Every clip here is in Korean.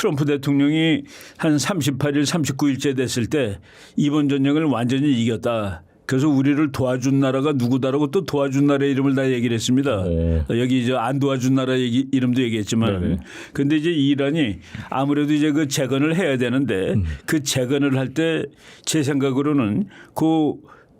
트럼프 대통령이 한 38일, 39일째 됐을 때 이번 전쟁을 완전히 이겼다. 그래서 우리를 도와준 나라가 누구다라고 또 도와준 나라의 이름을 다 얘기를 했습니다. 여기 이제 안 도와준 나라 이름도 얘기했지만 그런데 이제 이란이 아무래도 이제 그 재건을 해야 되는데 그 재건을 할 때 제 생각으로는 그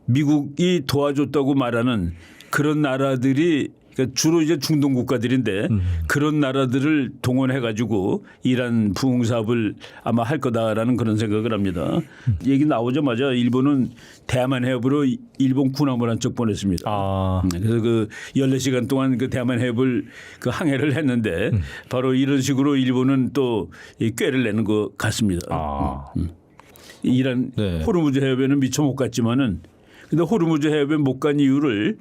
미국이 도와줬다고 말하는 그런 나라들이 그러니까 주로 이제 중동 국가들인데 그런 나라들을 동원해 가지고 이란 부흥 사업을 아마 할 거다라는 그런 생각을 합니다. 얘기 나오자마자 일본은 대만 해협으로 일본 군함을 한 척 보냈습니다. 그래서 그 14시간 동안 그 대만 해협을 그 항해를 했는데 바로 이런 식으로 일본은 또 이 꾀를 내는 것 같습니다. 이란 호르무즈 해협에는 미처 못 갔지만은 근데 호르무즈 해협에 못 간 이유를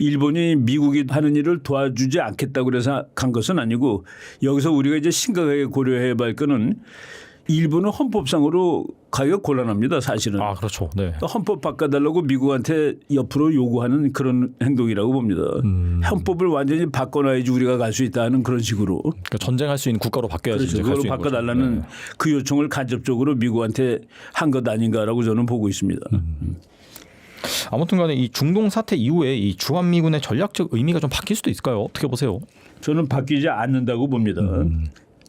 일본이 미국이 하는 일을 도와주지 않겠다고 그래서 간 것은 아니고 여기서 우리가 이제 심각하게 고려해야 할 거는 일본은 헌법상으로 가기가 곤란합니다. 사실은. 그렇죠. 네. 헌법 바꿔달라고 미국한테 옆으로 요구하는 그런 행동이라고 봅니다. 헌법을 완전히 바꿔놔야지 우리가 갈 수 있다는 그런 식으로. 그러니까 전쟁할 수 있는 국가로 바뀌어야지. 그렇죠. 그걸로 바꿔달라는 그 요청을 간접적으로 미국한테 한 것 아닌가라고 저는 보고 있습니다. 아무튼 간에 이 중동 사태 이후에 이 주한미군의 전략적 의미가 좀 바뀔 수도 있을까요? 어떻게 보세요? 저는 바뀌지 않는다고 봅니다.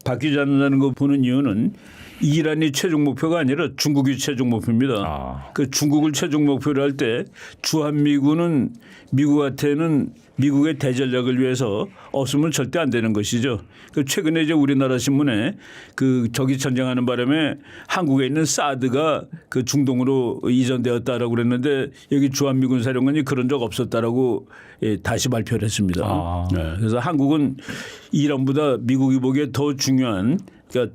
바뀌지 않는다는 거 보는 이유는 이란이 최종 목표가 아니라 중국이 최종 목표입니다. 그 중국을 최종 목표로 할 때 주한미군은 미국한테는 미국의 대전략을 위해서 없으면 절대 안 되는 것이죠. 그 최근에 이제 우리나라 신문에 그 적이 전쟁하는 바람에 한국에 있는 사드가 그 중동으로 이전되었다라고 그랬는데 여기 주한미군 사령관이 그런 적 없었다라고 다시 발표를 했습니다. 그래서 한국은 이란보다 미국이 보기에 더 중요한 그러니까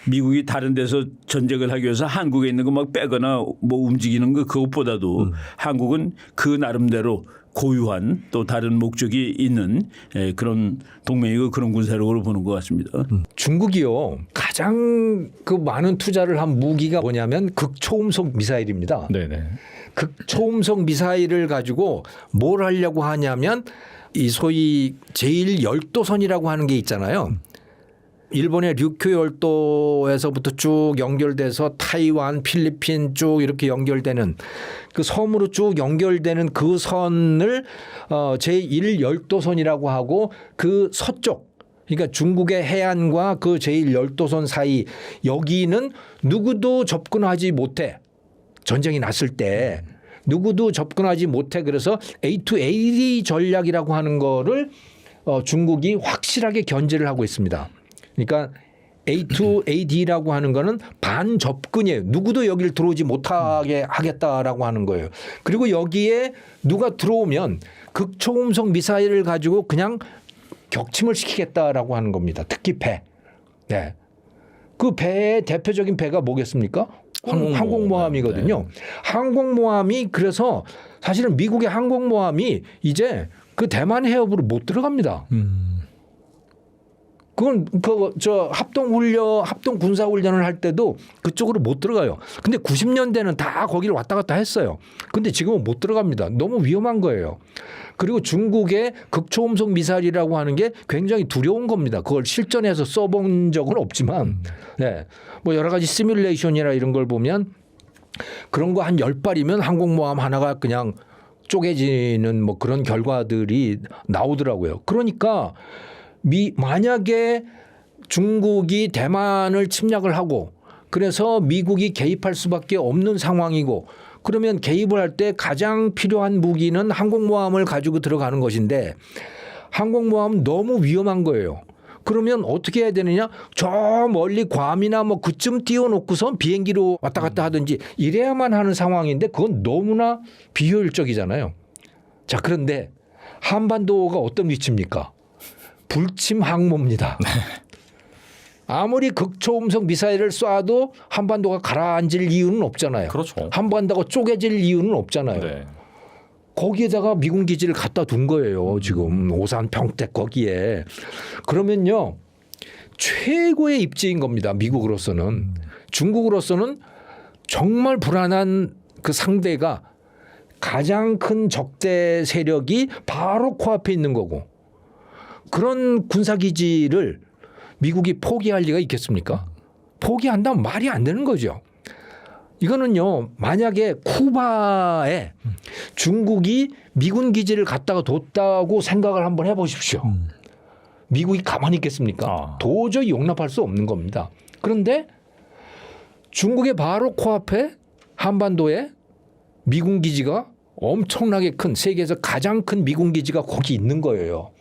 미국이 다른 데서 전쟁을 하기 위해서 한국에 있는 거 막 빼거나 뭐 움직이는 거 그것보다도 한국은 그 나름대로 고유한 또 다른 목적이 있는 그런 동맹이고 그런 군사력으로 보는 것 같습니다. 중국이요 가장 그 많은 투자를 한 무기가 뭐냐면 극초음속 미사일입니다. 네네. 극초음속 미사일을 가지고 뭘 하려고 하냐면 이 소위 제1열도선이라고 하는 게 있잖아요. 일본의 류큐 열도에서부터 쭉 연결돼서 타이완, 필리핀 쭉 이렇게 연결되는 그 섬으로 쭉 연결되는 그 선을 제1열도선이라고 하고 그 서쪽 그러니까 중국의 해안과 그 제1열도선 사이 여기는 누구도 접근하지 못해. 전쟁이 났을 때 누구도 접근하지 못해. 그래서 A2AD 전략이라고 하는 거를 중국이 확실하게 견제를 하고 있습니다. 그러니까 A2AD라고 하는 거는 반접근이에요. 누구도 여기를 들어오지 못하게 하겠다라고 하는 거예요. 그리고 여기에 누가 들어오면 극초음속 미사일을 가지고 그냥 격침을 시키겠다라고 하는 겁니다. 특히 배. 네. 그 배의 대표적인 배가 뭐겠습니까? 항공모함이거든요. 항공모함이 그래서 사실은 미국의 항공모함이 이제 그 대만 해협으로 못 들어갑니다. 그건 저 합동 군사 훈련을 할 때도 그쪽으로 못 들어가요. 근데 90년대는 다 거기를 왔다 갔다 했어요. 근데 지금은 못 들어갑니다. 너무 위험한 거예요. 그리고 중국의 극초음속 미사일이라고 하는 게 굉장히 두려운 겁니다. 그걸 실전에서 써본 적은 없지만, 네. 뭐 여러 가지 시뮬레이션이나 이런 걸 보면 그런 거 한 10발이면 항공모함 하나가 그냥 쪼개지는 뭐 그런 결과들이 나오더라고요. 그러니까 만약에 중국이 대만을 침략을 하고 그래서 미국이 개입할 수밖에 없는 상황이고 그러면 개입을 할 때 가장 필요한 무기는 항공모함을 가지고 들어가는 것인데 항공모함은 너무 위험한 거예요. 그러면 어떻게 해야 되느냐? 저 멀리 괌이나 뭐 그쯤 띄워놓고선 비행기로 왔다 갔다 하든지 이래야만 하는 상황인데 그건 너무나 비효율적이잖아요. 자, 그런데 한반도가 어떤 위치입니까? 불침 항모입니다. 아무리 극초음속 미사일을 쏴도 한반도가 가라앉을 이유는 없잖아요. 그렇죠. 한반도가 쪼개질 이유는 없잖아요. 네. 거기에다가 미군 기지를 갖다 둔 거예요. 지금 오산 평택 거기에. 그러면요. 최고의 입지인 겁니다. 미국으로서는. 중국으로서는 정말 불안한 그 상대가 가장 큰 적대 세력이 바로 코앞에 있는 거고 그런 군사기지를 미국이 포기할 리가 있겠습니까? 포기한다면 말이 안 되는 거죠. 이거는요, 만약에 쿠바에 중국이 미군 기지를 갖다가 뒀다고 생각을 한번 해보십시오. 미국이 가만히 있겠습니까? 도저히 용납할 수 없는 겁니다. 그런데 중국의 바로 코앞에 한반도에 미군 기지가 엄청나게 큰, 세계에서 가장 큰 미군 기지가 거기 있는 거예요.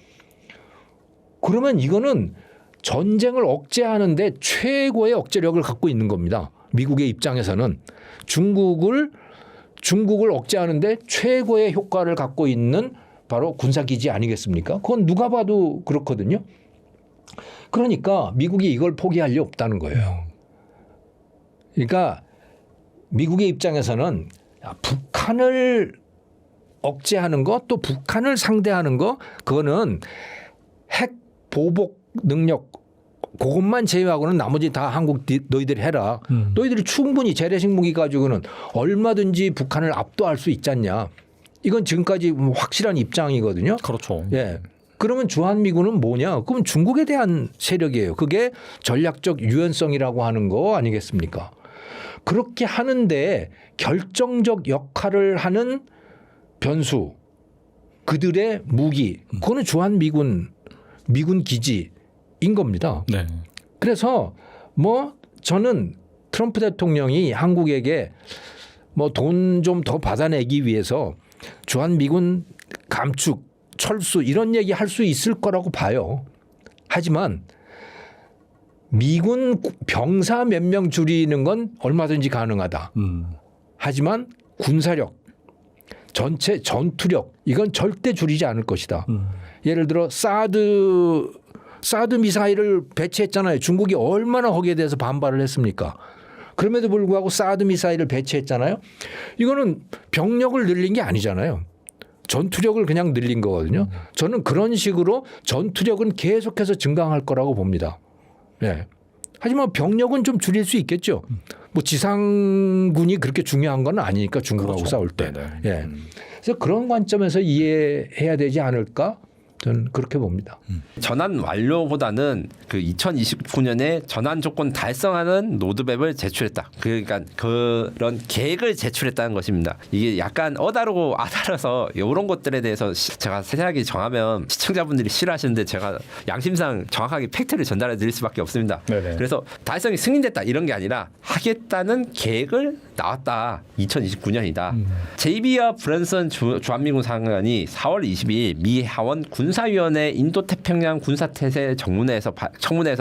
그러면 이거는 전쟁을 억제하는데 최고의 억제력을 갖고 있는 겁니다. 미국의 입장에서는 중국을 억제하는데 최고의 효과를 갖고 있는 바로 군사기지 아니겠습니까? 그건 누가 봐도 그렇거든요. 그러니까 미국이 이걸 포기할 리 없다는 거예요. 그러니까 미국의 입장에서는 북한을 억제하는 거, 또 북한을 상대하는 거, 그거는 핵 보복 능력 그것만 제외하고는 나머지 다 한국 너희들이 해라. 너희들이 충분히 재래식 무기 가지고는 얼마든지 북한을 압도할 수 있지 않냐. 이건 지금까지 확실한 입장이거든요. 그렇죠. 예. 그러면 주한미군은 뭐냐? 그럼 중국에 대한 세력이에요. 그게 전략적 유연성이라고 하는 거 아니겠습니까? 그렇게 하는데 결정적 역할을 하는 변수, 그들의 무기, 그거는 주한미군, 미군 기지인 겁니다. 네. 그래서 뭐 저는 트럼프 대통령이 한국에게 뭐 돈 좀 더 받아내기 위해서 주한미군 감축, 철수 이런 얘기 할 수 있을 거라고 봐요. 하지만 미군 병사 몇 명 줄이는 건 얼마든지 가능하다. 하지만 군사력, 전체 전투력 이건 절대 줄이지 않을 것이다. 예를 들어 사드 미사일을 배치했잖아요. 중국이 얼마나 거기에 대해서 반발을 했습니까? 그럼에도 불구하고 사드 미사일을 배치했잖아요. 이거는 병력을 늘린 게 아니잖아요. 전투력을 그냥 늘린 거거든요. 저는 그런 식으로 전투력은 계속해서 증강할 거라고 봅니다. 예. 하지만 병력은 좀 줄일 수 있겠죠. 뭐 지상군이 그렇게 중요한 건 아니니까 중국하고 그렇죠. 싸울 때. 네네. 예. 그래서 그런 관점에서 이해해야 되지 않을까? 저는 그렇게 봅니다. 전환 완료보다는 그 2029년에 전환 조건 달성하는 로드맵을 제출했다. 그러니까 그런 계획을 제출했다는 것입니다. 이게 약간 어다르고 아다라서 이런 것들에 대해서 제가 세세하게 정하면 시청자분들이 싫어하시는데 제가 양심상 정확하게 팩트를 전달해 드릴 수밖에 없습니다. 네네. 그래서 달성이 승인됐다 이런 게 아니라 하겠다는 계획을 나왔다. 2029년이다. 제이비와 브랜슨 주한미군 상관이 4월 22일 미 하원 군사위원회 인도태평양 군사태세 청문회에서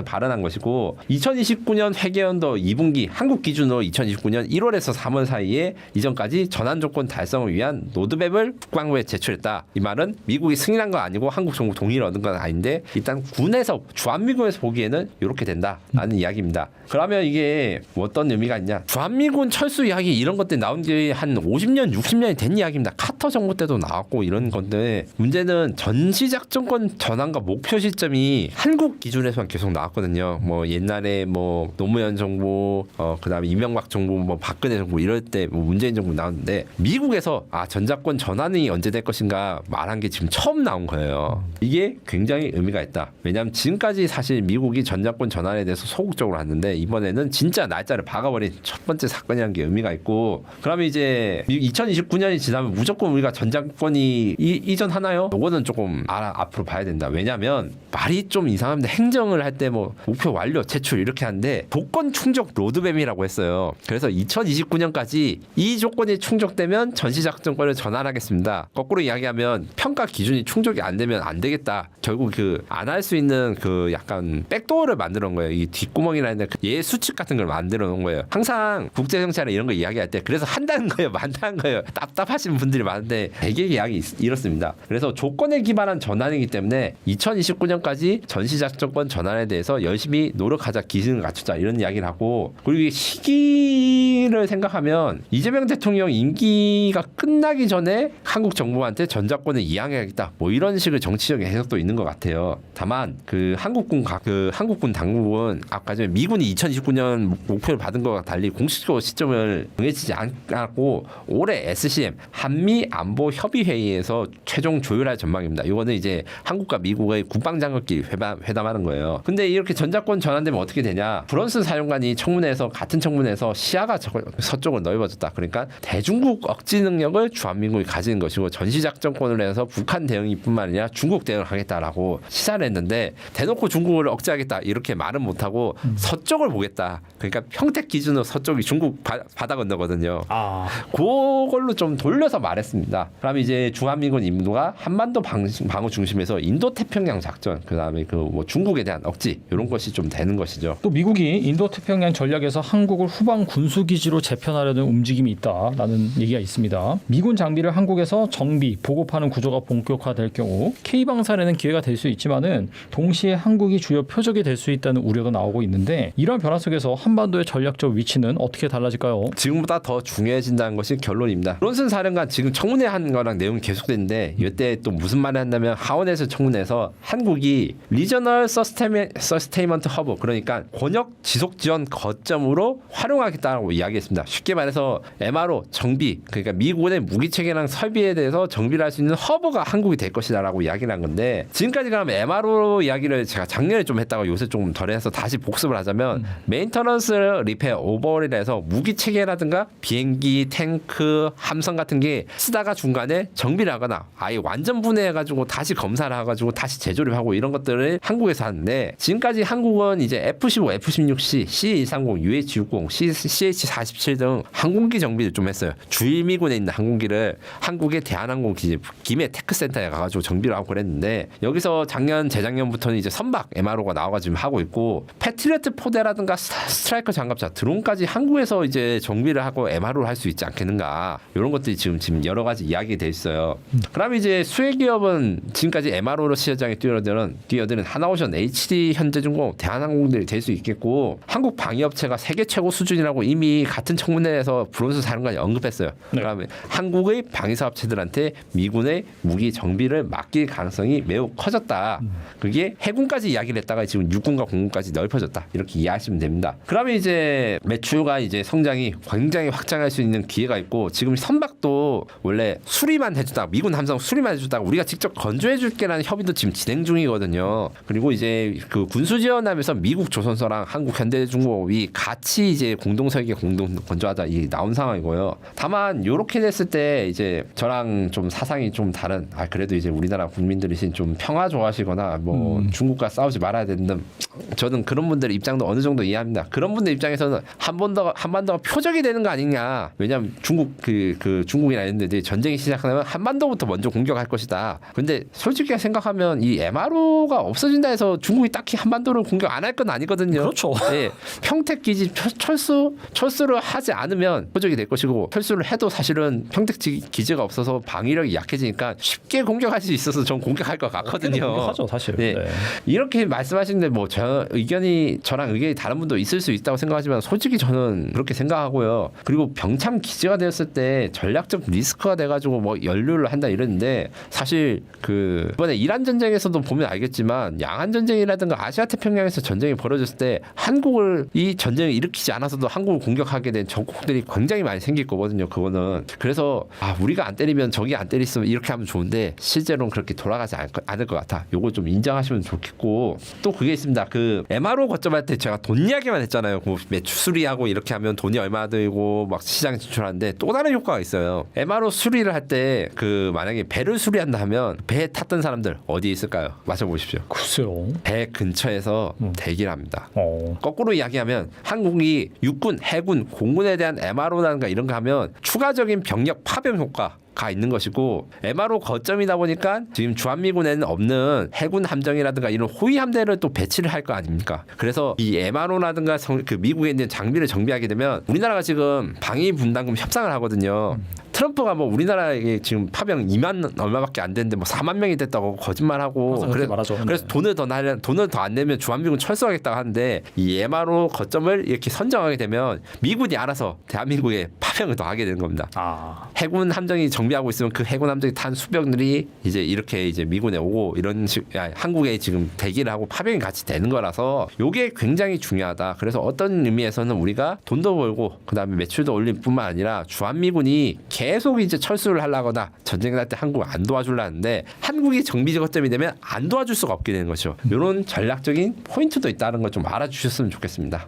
발언한 것이고 2029년 회계연도 2분기 한국 기준으로 2029년 1월에서 3월 사이에 이전까지 전환 조건 달성을 위한 로드맵을 국방부에 제출했다. 이 말은 미국이 승인한 건 아니고 한국 정부 동의를 얻은 건 아닌데 일단 군에서 주한미군에서 보기에는 이렇게 된다라는 이야기입니다. 그러면 이게 어떤 의미가 있냐? 주한미군 철수 이야기 이런 것들 나온 게 한 50년, 60년이 된 이야기입니다. 카터 정부 때도 나왔고 이런 건데 문제는 전시작전권 전환과 목표 시점이 한국 기준에서만 계속 나왔거든요. 뭐 옛날에 뭐 노무현 정부, 그다음에 이명박 정부, 뭐 박근혜 정부 이럴 때 뭐 문재인 정부 나왔는데 미국에서 전작권 전환이 언제 될 것인가 말한 게 지금 처음 나온 거예요. 이게 굉장히 의미가 있다. 왜냐하면 지금까지 사실 미국이 전작권 전환에 대해서 소극적으로 왔는데 이번에는 진짜 날짜를 박아버린 첫 번째 사건이라는 게 의미가 있고 그러면 이제 2029년이 지나면 무조건 우리가 전작권이 이전하나요? 요거는 조금 앞으로 봐야 된다. 왜냐하면 말이 좀 이상합니다. 행정을 할 때 뭐 목표 완료, 제출 이렇게 하는데 조건 충족 로드맵이라고 했어요. 그래서 2029년까지 이 조건이 충족되면 전시작전권을 전환하겠습니다. 거꾸로 이야기하면 평가 기준이 충족이 안 되면 안 되겠다. 결국 그 안 할 수 있는 그 약간 백도어를 만들어 놓은 거예요. 이 뒷구멍이라는 예 수칙 같은 걸 만들어 놓은 거예요. 항상 국제정치나 이런 거 이야기할 때 그래서 한다는 거예요, 만다는 거예요. 답답하신 분들이 많은데 대개 이야기 이렇습니다. 그래서 조건에 기반한 전환이기 때문에 2029년까지 전시작전권 전환에 대해서 열심히 노력하자, 기준을 갖추자 이런 이야기를 하고 그리고 이 시기를 생각하면 이재명 대통령 임기가 끝나기 전에 한국 정부한테 전작권을 이양해야겠다. 뭐 이런 식의 정치적인 해석도 있는 것 같아요. 다만 그 한국군 당국은 아까 전에 미군이 2029년 목표를 받은 것과 달리 공식적으로 시점을 정해지지 않고 올해 SCM 한미 안보 협의 회의에서 최종 조율할 전망입니다. 이거는 이제 이제 한국과 미국의 국방장관끼리 회담하는 거예요. 근데 이렇게 전작권 전환되면 어떻게 되냐? 브런슨 사령관이 청문회에서 같은 청문회에서 시야가 서쪽으로 넓어졌다. 그러니까 대중국 억지 능력을 주한미군이 가지는 것이고 전시작전권을 내서 북한 대응이뿐만 아니라 중국 대응을 하겠다라고 시사를 했는데 대놓고 중국을 억제하겠다 이렇게 말은 못하고 서쪽을 보겠다. 그러니까 평택 기준으로 서쪽이 중국 바다 건너거든요. 그걸로 좀 돌려서 말했습니다. 그럼 이제 주한미군 임무가 한반도 방어 중심에서 인도태평양 작전, 그다음에 그 뭐 중국에 대한 억지 이런 것이 좀 되는 것이죠. 또 미국이 인도태평양 전략에서 한국을 후방 군수기지로 재편하려는 움직임이 있다라는 얘기가 있습니다. 미군 장비를 한국에서 정비, 보급하는 구조가 본격화될 경우 K방산에는 기회가 될 수 있지만은 동시에 한국이 주요 표적이 될 수 있다는 우려도 나오고 있는데 이러한 변화 속에서 한반도의 전략적 위치는 어떻게 달라질까요? 지금보다 더 중요해진다는 것이 결론입니다. 브론슨 사령관 지금 청문회 한 거랑 내용이 계속되는데 이때 또 무슨 말을 한다면 하원에서 청문회에서 한국이 리저널 서스테이먼트 허브, 그러니까 권역 지속 지원 거점으로 활용하겠다고 이야기했습니다. 쉽게 말해서 MRO 정비, 그러니까 미군의 무기 체계랑 설비에 대해서 정비를 할 수 있는 허브가 한국이 될 것이다라고 이야기를 한 건데, 지금까지 그럼 MRO 이야기를 제가 작년에 좀 했다가 요새 좀 덜해서 다시 복습을 하자면 메인터넌스 리페어 오버홀이라 해서 무기 체계라든가 비행기, 탱크, 함성 같은 게 쓰다가 중간에 정비를 하거나 아예 완전 분해해가지고 다시 검사를 해가지고 다시 재조립하고 이런 것들을 한국에서 하는데, 지금까지 한국은 이제 F-15, F-16C, C-130, UH-60, CH-47 등 항공기 정비를 좀 했어요. 주일미군에 있는 항공기를 한국의 대한항공 기지 김해 테크센터에 가가지고 정비를 하고 그랬는데, 여기서 재작년부터는 이제 선박 MRO가 나와가지고 하고 있고, 패트리어트 포대라든가 스트라이커 장갑차, 드론까지 한국에서 이제 정비를 하고 MRO를 할 수 있지 않겠는가, 이런 것들이 지금 여러 가지 이야기 돼 있어요. 그럼 이제 수혜기업은 지금까지 MRO로 시장에 뛰어드는 하나오션, HD 현대중공, 대한항공들이 될 수 있겠고, 한국 방위업체가 세계 최고 수준이라고 이미 같은 청문회에서 브론슨 사령관이 언급했어요. 그다음에 한국의 방위사업체들한테 미군의 무기 정비를 맡길 가능성이 매우 커졌다. 그게 해군까지 이야기를 했다가 지금 육군과 공군까지 넓혀졌다. 이렇게 이해하시면 됩니다. 그러면 이제 매출과 이제 성장이 굉장히 확장할 수 있는 기회가 있고, 지금 선박도 원래 수리만 해주다가 미군 함성 수리만 해주다가 우리가 직접 건조해줄게라는 협의도 지금 진행 중이거든요. 그리고 이제 그 군수지원하면서 미국 조선소랑 한국 현대중공업이 같이 이제 공동 설계, 공동 건조하자 이 나온 상황이고요. 다만 이렇게 됐을 때 이제 저랑 좀 사상이 좀 다른, 그래도 이제 우리나라 국민들이신 좀 평화 좋아하시거나 뭐 중국과 싸우지 말아야 된다, 저는 그런 분들의 입장도 어느 정도 이해합니다. 그런 분들 입장에서는 한반도가 표적이 되는 거 아니냐. 왜냐하면 중국이나 이런 데 전쟁이 시작하면 한반도부터 먼저 공격할 것이다. 근데 솔직히 생각하면 이 MRO가 없어진다 해서 중국이 딱히 한반도를 공격 안 할 건 아니거든요. 그렇죠. 예, 평택 기지 철수를 하지 않으면 표적이 될 것이고, 철수를 해도 사실은 평택 기지가 없어서 방위력이 약해지니까 쉽게 공격할 수 있어서 전 공격할 것 같거든요. 공격하죠, 사실. 네. 이렇게 말씀하시는데 뭐 저랑 의견이 다른 분도 있을 수 있다고 생각하지만 솔직히 저는 그렇게 생각하고요. 그리고 병참 기지가 되었을 때 전략적 리스크가 돼가지고 뭐 연료를 한다 이랬는데, 사실 그 이번에 이란 전쟁에서도 보면 알겠지만 양안 전쟁이라든가 아시아 태평양에서 전쟁이 벌어졌을 때 한국을 이 전쟁을 일으키지 않아서도 한국을 공격하게 된 적국들이 굉장히 많이 생길 거거든요. 그거는 그래서 우리가 안 때리면 적이 안 때리면 이렇게 하면 좋은데 실제로는 그렇게 돌아가지 않을 것 같아. 요거 좀 인정하시면 좋겠고, 또 그게 있습니다. 그 MRO 거점할 때 제가 돈 이야기만 했잖아요. 뭐 매출 수리하고 이렇게 하면 돈이 얼마 들고 막 시장 진출하는데 또 다른 효과가 있어요. MRO 수리를 할 때 그 만약에 배를 수리한다 하면 배에 탔던 사람들 어디에 있을까요? 맞춰보십시오. 글쎄요. 배 근처에서 대기를 합니다. 거꾸로 이야기하면 한국이 육군, 해군, 공군에 대한 MRO라든가 이런 거 하면 추가적인 병력 파병 효과가 있는 것이고, MRO 거점이다 보니까 지금 주한미군에는 없는 해군 함정이라든가 이런 호위 함대를 또 배치를 할 거 아닙니까? 그래서 이 MRO라든가 그 미국에 있는 장비를 정비하게 되면 우리나라가 지금 방위 분담금 협상을 하거든요. 트럼프가 뭐 우리나라에 지금 파병 2만 얼마밖에 안 되는데 뭐 4만 명이 됐다고 거짓말하고, 그래서 돈을 더 안 내면 주한미군 철수하겠다고 하는데, 이 MRO 거점을 이렇게 선정하게 되면 미군이 알아서 대한민국에 파병을 더 하게 되는 겁니다. 해군 함정이 정비하고 있으면 그 해군 함정이 탄 수병들이 이제 이렇게 이제 미군에 오고 이런 한국에 지금 대기를 하고 파병이 같이 되는 거라서 요게 굉장히 중요하다. 그래서 어떤 의미에서는 우리가 돈도 벌고 그다음에 매출도 올릴 뿐만 아니라 주한미군이 계속 이제 철수를 하려거나 전쟁을 할 때 한국을 안 도와주려는데 한국이 정비적 거점이 되면 안 도와줄 수가 없게 되는 거죠. 이런 전략적인 포인트도 있다는 걸 좀 알아주셨으면 좋겠습니다.